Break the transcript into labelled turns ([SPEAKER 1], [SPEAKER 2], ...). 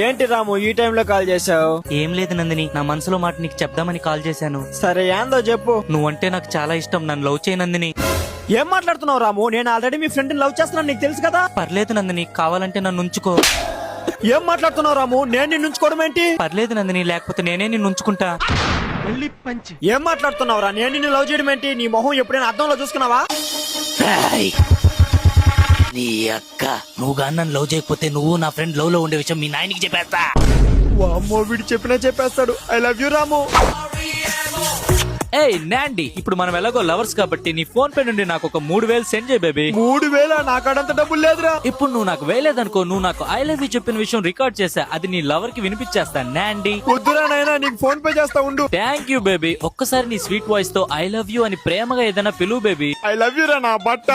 [SPEAKER 1] ఏంటి రాము ఈ టైంలో కాల్ చేసావు?
[SPEAKER 2] ఏం లేదు నందిని, నా మనసులో మాట నీకు చెప్దామని కాల్ చేశాను.
[SPEAKER 1] సరే ఏందో చెప్పు.
[SPEAKER 2] నువ్వంటే నాకు చాలా ఇష్టం, నన్ను లవ్ చేయి నందిని.
[SPEAKER 1] ఏం మాట్లాడుతున్నావు రాము? నేను ఆల్రెడీ మీ ఫ్రెండ్ లవ్ చేస్తున్నాను, నీకు తెలుసు కదా.
[SPEAKER 2] పర్లేదు నందిని, కావాలంటే నన్ను ఉంచుకో.
[SPEAKER 1] ఏం మాట్లాడుతున్నావు రాము? నేను నిన్ను ఉంచుకోవడం ఏంటి?
[SPEAKER 2] పర్లేదు నందిని, లేకపోతే నేనే నిన్ను ఉంచుకుంటా.
[SPEAKER 1] ఏం మాట్లాడుతున్నావురా? నేను నిన్ను లవ్ చేయడం ఏంటి? నీ మొహం ఎప్పుడైనా అద్దంలో చూసుకున్నావా?
[SPEAKER 2] నీ అక్క నువ్వు గాని నన్ను లవ్ చేయకపోతే నువ్వు నా ఫ్రెండ్ లవ్ లో ఉండే విషయం మీ నాయనకి చెప్పేస్తా.
[SPEAKER 1] వామ్మో, వీడు చెప్పినా చెప్పేస్తాడు. ఐ లవ్ యూ రాము.
[SPEAKER 2] ఏయ్ నాండి, ఇప్పుడు మనం ఎలాగో లవర్స్ కాబట్టి నీ ఫోన్ పే నుండి నాకు ఒక 3000 సెండ్ చేయి బేబీ.
[SPEAKER 1] 3000? నాకాడంత డబ్బులు లేదురా.
[SPEAKER 2] ఇప్పుడు నువ్వు నాకు వేయలేదనుకో, నువ్వు నాకు ఐ లవ్ యూ చెప్పిన విషయం రికార్డ్ చేసా, అది నీ లవర్ కి వినిపించేస్తా నాండి.
[SPEAKER 1] వద్దురా నాయనా, నీకు ఫోన్ పే చేస్తా ఉండు.
[SPEAKER 2] Thank you baby. ఒక్కసారి నీ స్వీట్ వాయిస్ తో ఐ లవ్ యూ అని ప్రేమగా ఏదైనా పిలువు బేబీ.
[SPEAKER 1] ఐ లవ్ యూ రా నా బట్ట.